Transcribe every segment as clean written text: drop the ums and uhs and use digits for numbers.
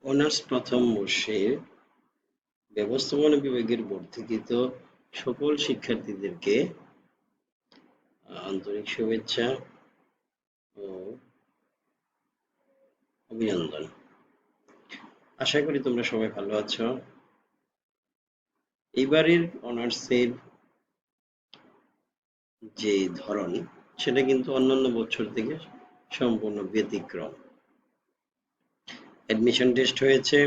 Honours প্রথম বর্ষের ব্যবস্থাপনা বিভাগের ভর্তিকৃত সকল শিক্ষার্থীদেরকে আন্তরিক শুভেচ্ছা ও অভিনন্দন। আশা করি তোমরা সবাই ভালো আছো। এবারের অনার্সের যে ধরন সেটা কিন্তু অন্যান্য বছর থেকে সম্পূর্ণ ব্যতিক্রম। অ্যাডমিশন টেস্ট হয়েছে,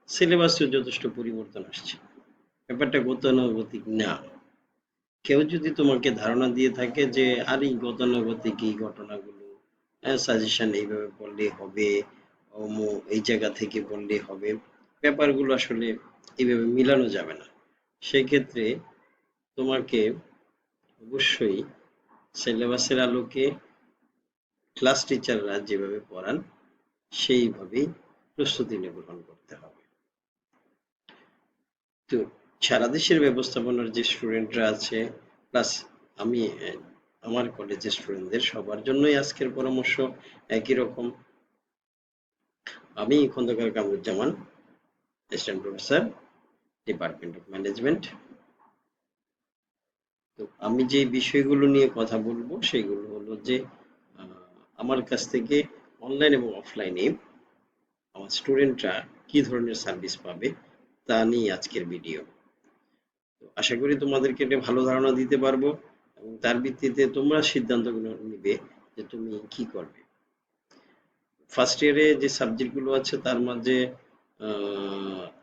সিলেবাসেও যথেষ্ট পরিবর্তন আসছে। ব্যাপারটা গতানুগতিক না। কেউ যদি তোমাকে ধারণা দিয়ে থাকে যে আর এই গতানুগতিক এই ঘটনাগুলো সাজেশন এইভাবে পড়লেই হবে, এই জায়গা থেকে পড়লেই হবে, ব্যাপারগুলো আসলে এইভাবে মিলানো যাবে না। সেক্ষেত্রে তোমাকে অবশ্যই সিলেবাসের আলোকে ক্লাস টিচাররা যেভাবে পড়ান সেইভাবেই প্রস্তুতি গ্রহণ করতে হবে। তো সারা দেশের ব্যবস্থাপনার যে স্টুডেন্টরা আছে, প্লাস আমি আমার কলেজের স্টুডেন্টদের সবার জন্যই আজকের পরামর্শ একই রকম। আমি Khandakar Kamruzzaman, assistant professor, department of management. তো আমি যে বিষয়গুলো নিয়ে কথা বলবো সেগুলো হলো যে আমার কাছ থেকে অনলাইন এবং অফলাইনে আমার স্টুডেন্টরা কি ধরনের সার্ভিস পাবে তা নিয়ে আজকের ভিডিও। তো আশা করি তোমাদেরকে একটা ভালো ধারণা দিতে পারবো এবং তার ভিত্তিতে তোমরা সিদ্ধান্তগুলো নিবে যে তুমি কি করবে। ফার্স্ট ইয়ারে যে সাবজেক্টগুলো আছে তার মাঝে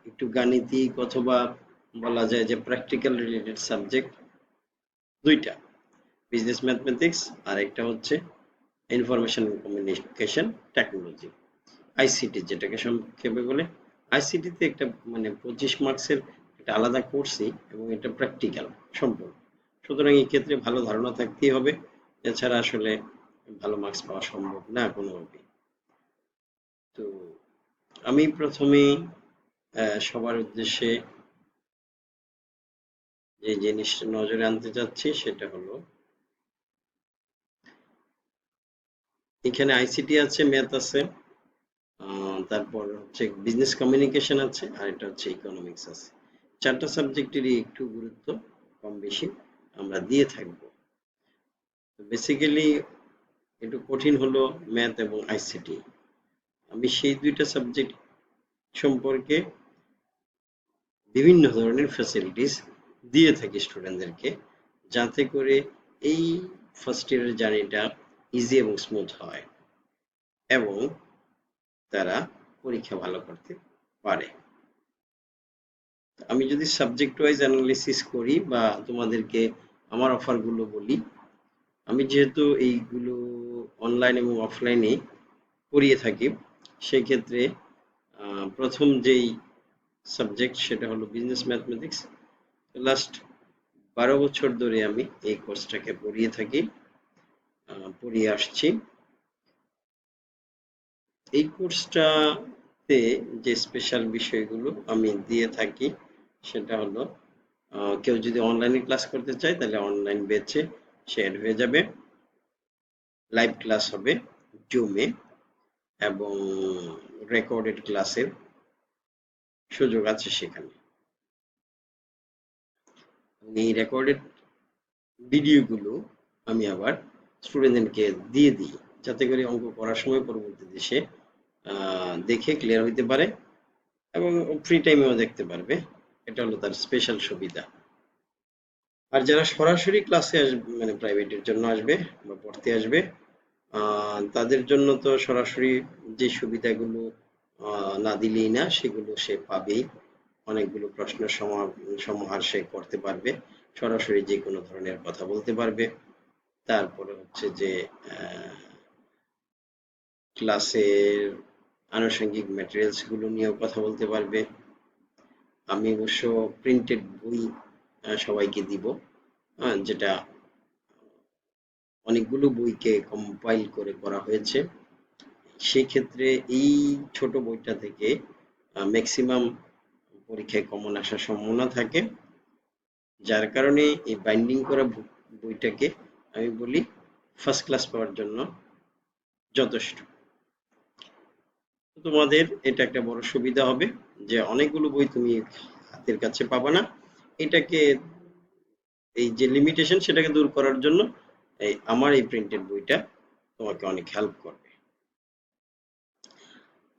একটু গাণিতিক অথবা বলা যায় যে প্র্যাকটিক্যাল রিলেটেড সাবজেক্ট দুইটা, বিজনেস ম্যাথমেটিক্স আর একটা হচ্ছে ইনফরমেশন কমিউনিকেশন টেকনোলজি, আইসিটি যেটাকে সংক্ষেপে বলে। আইসিটিতে একটা মানে 25 মার্কসের একটা আলাদা কোর্সই এবং এটা প্র্যাকটিক্যাল সম্পূর্ণ। সুতরাং এই ক্ষেত্রে ভালো ধারণা থাকতেই হবে, এছাড়া আসলে ভালো মার্কস পাওয়া সম্ভব না কোনোভাবেই। তো আমি প্রথমেই সবার উদ্দেশ্যে যে জিনিসটা নজরে আনতে চাচ্ছি সেটা হলো এখানে আইসিটি আছে, ম্যাথ আছে, তারপর হচ্ছে বিজনেস কমিউনিকেশন আছে, আর এটা হচ্ছে ইকোনমিক্স আছে। চারটা সাবজেক্টেরই একটু গুরুত্ব কম বেশি আমরা দিয়ে থাকবো। বেসিক্যালি একটু কঠিন হলো ম্যাথ এবং আইসিটি। আমি সেই দুইটা সাবজেক্ট সম্পর্কে বিভিন্ন ধরনের ফ্যাসিলিটিস দিয়ে থাকি স্টুডেন্টদেরকে, যাতে করে এই ফার্স্ট ইয়ারের জার্নিটা ইজি এবং স্মুথ হয় এবং তারা পরীক্ষা ভালো করতে পারে। আমি যদি সাবজেক্ট ওয়াইজ অ্যানালিসিস করি বা তোমাদেরকে আমার অফারগুলো বলি, আমি যেহেতু এইগুলো অনলাইন এবং অফলাইনে করিয়ে থাকি, সেই ক্ষেত্রে প্রথম যেই সাবজেক্ট সেটা হলো বিজনেস ম্যাথমেটিক্স। লাস্ট 12 বছর ধরে আমি এই কোর্সটাকে পড়িয়ে থাকি, পড়িয়ে আসছি। এই কোর্সটাতে যে স্পেশাল বিষয়গুলো আমি দিয়ে থাকি সেটা হলো কেউ যদি অনলাইনে ক্লাস করতে চায় তাহলে অনলাইন ব্যাচে সে অ্যাড হয়ে যাবে। লাইভ ক্লাস হবে জুমে এবং রেকর্ডেড ক্লাসের সুযোগ আছে সেখানে। এই রেকর্ডেড ভিডিওগুলো আমি আবার স্টুডেন্টদেরকে দিয়ে দিই, যাতে করে অঙ্ক করার সময় পরবর্তীতে সে দেখে ক্লিয়ার হইতে পারে এবং ফ্রি টাইমেও দেখতে পারবে। এটা হলো তার স্পেশাল সুবিধা। আর যারা সরাসরি ক্লাসে আসবে মানে প্রাইভেটের জন্য আসবে বা পড়তে আসবে, তাদের জন্য তো সরাসরি যে সুবিধাগুলো না দিলেই না, সেগুলো সে পাবেই। অনেকগুলো প্রশ্নের সমাহার সে করতে পারবে, সরাসরি যে কোনো ধরনের কথা বলতে পারবে। তারপরে হচ্ছে যে ক্লাসের আনুষঙ্গিক ম্যাটেরিয়ালস গুলো নিয়েও কথা বলতে পারবে। আমি অবশ্য প্রিন্টেড বই সবাইকে দিব, যেটা অনেকগুলো বইকে কম্পাইল করে করা হয়েছে। সেক্ষেত্রে এই ছোট বইটা থেকে ম্যাক্সিমাম পরীক্ষায় কমন আসার সম্ভাবনা থাকে, যার কারণে এই বাইন্ডিং করা বইটাকে আমি বলি ফার্স্ট ক্লাস পাওয়ার জন্য যথেষ্ট। তোমাদের এটা একটা বড় সুবিধা হবে যে অনেকগুলো বই তুমি হাতের কাছে পাবা না। এটাকে, এই যে লিমিটেশন সেটাকে দূর করার জন্য আমার এই প্রিন্টেড বইটা তোমাকে অনেক হেল্প করবে।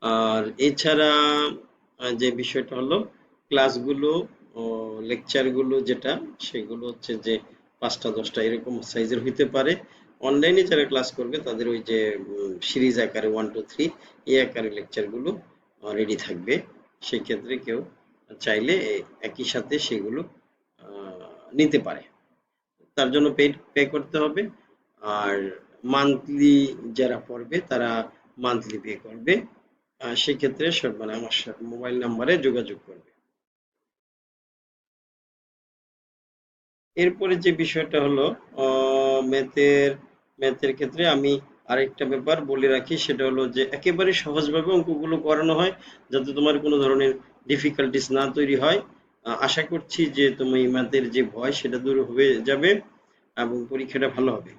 আর এছাড়া যে বিষয়টা হলো ক্লাসগুলো, লেকচারগুলো যেটা, সেগুলো হচ্ছে যে ৫টা ১০টা এরকম সাইজের হইতে পারে। অনলাইনে যারা ক্লাস করবে তাদের ওই যে সিরিজ আকারে 1 2 3 এই আকারে লেকচারগুলো রেডি থাকবে। সেক্ষেত্রে কেউ চাইলে একই সাথে সেগুলো নিতে পারে। তার জন্য পে করতে হবে। আর মান্থলি যারা পড়বে তারা মান্থলি পে করবে। সেক্ষেত্রে সব মানে আমার মোবাইল নাম্বারে যোগাযোগ করবে। এরপরে যে বিষয়টা হলো ম্যাথের ম্যাথের ক্ষেত্রে আমি আরেকটা ব্যাপার বলে রাখি, সেটা হলো যে একেবারে সহজভাবে অঙ্কগুলো করানো হয় যাতে তোমার কোনো ধরনের ডিফিকাল্টিস না তৈরি হয়। আশা করছি যে তুমি ম্যাথের যে ভয় সেটা দূর হয়ে যাবে এবং পরীক্ষাটা ভালো হবে।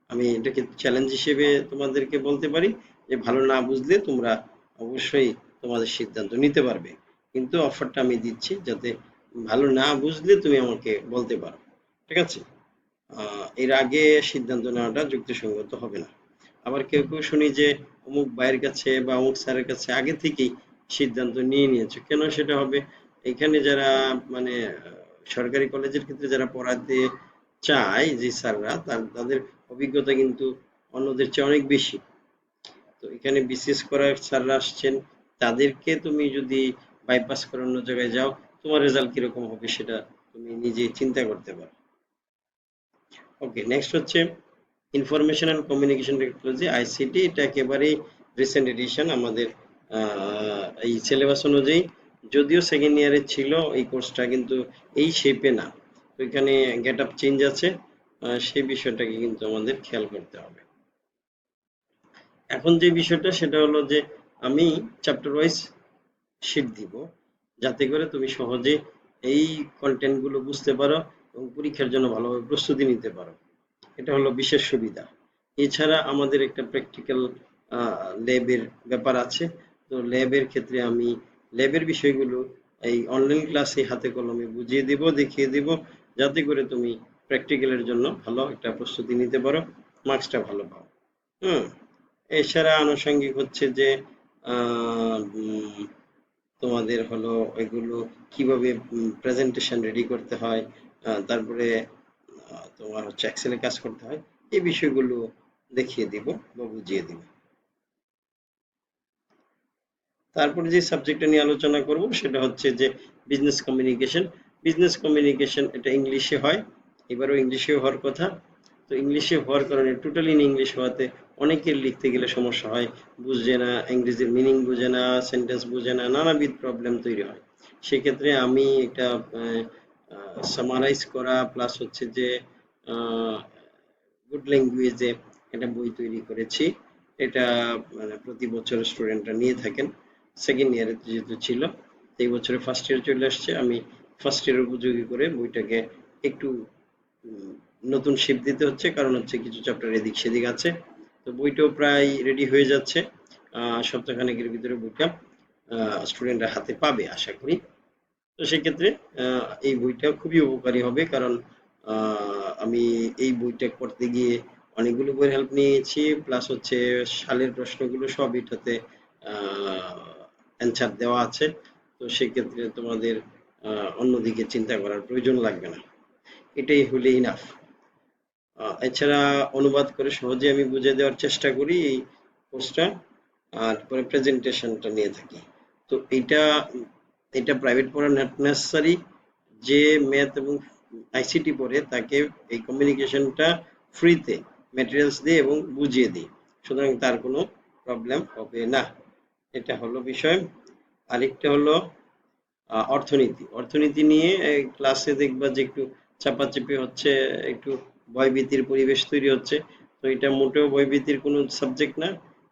আমি এটাকে চ্যালেঞ্জ হিসেবে তোমাদেরকে বলতে পারি যে ভালো না বুঝলে তোমরা অবশ্যই তোমাদের সিদ্ধান্ত নিতে পারবে, কিন্তু অফারটা আমি দিচ্ছি যাতে ভালো না বুঝলে তুমি আমাকে বলতে পারো। ঠিক আছে? এর আগে সিদ্ধান্ত নেওয়াটা যুক্তিসঙ্গত হবে না। আবার কেউ কেউ শুনি যে অমুক ভাইয়ের কাছে বা অমুক স্যারের কাছে আগে থেকেই সিদ্ধান্ত নিয়ে নিয়েছে, কেন সেটা হবে? এখানে যারা মানে সরকারি কলেজের ক্ষেত্রে যারা পড়াতে চায় যে স্যাররা, তাদের অভিজ্ঞতা কিন্তু অন্যদের চেয়ে অনেক বেশি। তো এখানে বিসিএস করার স্যাররা আসছেন, তাদেরকে তুমি যদি বাইপাস করে অন্য জায়গায় যাও, তোমার রেজাল্ট কিরকম হবে সেটা তুমি নিজেই চিন্তা করতে পারো। ওকে, নেক্সট হচ্ছে information and communication technology, ICT. এটা একেবারেই রিসেন্ট এডিশন আমাদের এই সিলেবাস অনুযায়ী। যদিও সেকেন্ড ইয়ারে ছিল এই কোর্সটা, কিন্তু এই শেপে না। তো এখানে গেট আপ চেঞ্জ আছে, সেই বিষয়টাকে কিন্তু আমাদের খেয়াল করতে হবে। এখন যে বিষয়টা সেটা হলো যে আমি চ্যাপ্টার ওয়াইজ শিট দিব, যাতে করে তুমি সহজে এই কন্টেন্ট গুলো বুঝতে পারো এবং পরীক্ষার জন্য ভালোভাবে প্রস্তুতি নিতে পারো। এটা হলো বিশেষ সুবিধা। এছাড়া আমাদের একটা প্র্যাকটিক্যাল ল্যাবের ব্যাপার আছে। তো ল্যাবের ক্ষেত্রে আমি ল্যাবের বিষয়গুলো এই অনলাইন ক্লাসে হাতে কলমে বুঝিয়ে দিব, দেখিয়ে দিব, যাতে করে তুমি প্র্যাকটিক্যালের জন্য ভালো একটা প্রস্তুতি নিতে পারো, মার্কসটা ভালো পাও। হুম। এছাড়া আনুষঙ্গিক হচ্ছে যে তোমাদের হলো এগুলো কিভাবে প্রেজেন্টেশন রেডি করতে হয়, তারপরে তোমার হচ্ছে এক্সেলে কাজ করতে হয়, এই বিষয়গুলো দেখিয়ে দিব বা বুঝিয়ে দিব। তারপরে যে সাবজেক্টটা নিয়ে আলোচনা করব সেটা হচ্ছে যে বিজনেস কমিউনিকেশন। বিজনেস কমিউনিকেশন এটা ইংলিশে হয়, এবারও ইংলিশে হওয়ার কথা। তো ইংলিশে হওয়ার কারণে টোটালি ইন ইংলিশ হওয়াতে অনেকের লিখতে গেলে সমস্যা হয়, বুঝে না, ইংরেজির মিনিং বুঝে না, সেন্টেন্স বুঝে না, নানাবিধ প্রবলেম তৈরি হয়। সেক্ষেত্রে আমি একটা সামারাইজ করা প্লাস হচ্ছে যে গুড ল্যাঙ্গুয়েজে একটা বই তৈরি করেছি। এটা মানে প্রতি বছর স্টুডেন্টরা নিয়ে থাকেন। সেকেন্ড ইয়ারে যেহেতু ছিল, এই বছরে ফার্স্ট ইয়ার চলে আসছে, আমি ফার্স্ট ইয়ার উপযোগী করে বইটাকে একটু উম, নতুন শেপ দিতে হচ্ছে, কারণ হচ্ছে কিছু চ্যাপ্টার এদিক সেদিক আছে। তো বইটাও প্রায় রেডি হয়ে যাচ্ছে, সপ্তাহখানেকের ভিতরে বইটা স্টুডেন্টরা হাতে পাবে আশা করি। তো সেক্ষেত্রে এই বইটা খুবই উপকারী হবে, কারণ আমি এই বইটা করতে গিয়ে অনেকগুলো বইয়ের হেল্প নিয়েছি, প্লাস হচ্ছে সালের প্রশ্নগুলো সব এটাতে অ্যান্সার দেওয়া আছে। তো সেক্ষেত্রে তোমাদের অন্যদিকে চিন্তা করার প্রয়োজন লাগবে না, এটাই হলে ইনাফ। এছাড়া অনুবাদ করে সহজে আমি বুঝিয়ে দেওয়ার চেষ্টা করি এই কোর্সটা। আর পরে প্রেজেন্টেশনটা নিয়ে থাকি। তো এইটা এটা প্রাইভেট পড়া নট নেসেসারি। যে ম্যাথ এবং আইসিটি পড়ে তাকে এই কমিউনিকেশনটা ফ্রিতে ম্যাটেরিয়ালস দিয়ে এবং বুঝিয়ে দিই, সুতরাং তার কোনো প্রবলেম হবে না। এটা হলো বিষয়। আরেকটা হলো অর্থনীতি। অর্থনীতি নিয়ে ক্লাসে দেখবা যে একটু চাপাচাপি হচ্ছে, একটু ভয়ভীতির পরিবেশ তৈরি হচ্ছে। তো এটা মোটেও ভয়ভীতির কোনো সাবজেক্ট না।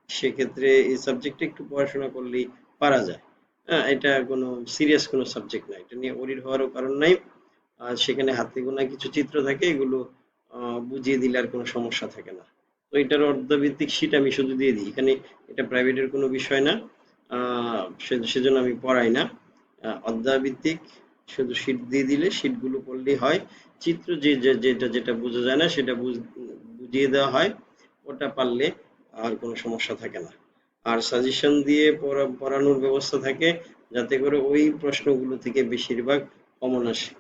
সেক্ষেত্রে এই সাবজেক্টে একটু পড়াশোনা করলেই পারা যায়। হ্যাঁ, এটা কোনো সিরিয়াস কোনো সাবজেক্ট না, এটা নিয়ে ওরিড হওয়ারও কারণ নাই। আর সেখানে হাতে গোনা কিছু চিত্র থাকে, এগুলো বুঝিয়ে দিলে আর কোনো সমস্যা থাকে না। তো এটার অর্ধভিত্তিক শীট আমি শুধু দিয়ে দিই এখানে। এটা প্রাইভেটের কোনো বিষয় না। সেজন্য আমি পড়াই না। অধ্যায়ভিত্তিক শুধু শীট দিয়ে দিলে শীটগুলো পড়লেই হয়। চিত্র যেটা যেটা বোঝা যায় না সেটা বুঝিয়ে দেওয়া হয়। ওটা পারলে আর কোনো সমস্যা থাকে না। আর সাজেশন দিয়ে পড়ানোর ব্যবস্থা থাকে, যাতে করে ওই প্রশ্নগুলো থেকে বেশিরভাগ কমন আসে।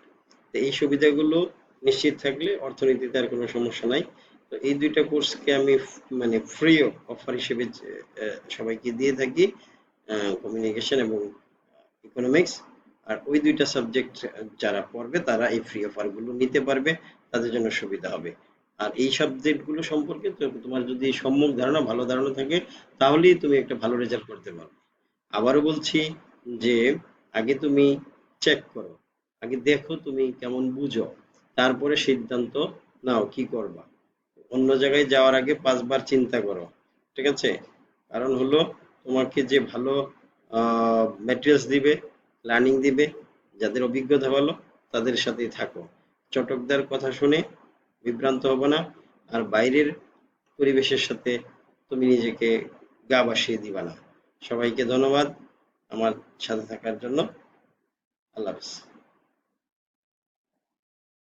তো এই সুবিধাগুলো নিশ্চিত থাকলে অর্থনীতিতে আর কোনো সমস্যা নাই। তো এই দুইটা কোর্সকে আমি মানে ফ্রি অফার হিসেবে সবাইকে দিয়ে থাকি, কমিউনিকেশন এবং ইকোনমিক্স। আর ওই দুইটা সাবজেক্ট যারা পড়বে তারা এই ফ্রি অফার গুলো নিতে পারবে, তাদের জন্য সুবিধা হবে। আর এই সাবজেক্ট গুলো সম্পর্কে তোমার যদি সম্যক ধারণা ভালো ধারণা থাকে, তাহলেই তুমি একটা ভালো রেজাল্ট করতে পারবে। আবারও বলছি যে আগে তুমি চেক করো, আগে দেখো তুমি কেমন বুঝো, তারপরে সিদ্ধান্ত নাও কি করবা। অন্য জায়গায় যাওয়ার আগে ৫ বার চিন্তা করো। ঠিক আছে? কারণ হলো, তোমাকে যে ভালো ম্যাটেরিয়ালস দিবে, লার্নিং দিবে, যাদের অভিজ্ঞতা ভালো, তাদের সাথেই থাকো। চটকদার কথা শুনে বিভ্রান্ত হবো না। আর বাইরের পরিবেশের সাথে তুমি নিজেকে গা ভাসিয়ে দিবা না। সবাইকে ধন্যবাদ আমার সাথে থাকার জন্য। আল্লাহ হাফেজ।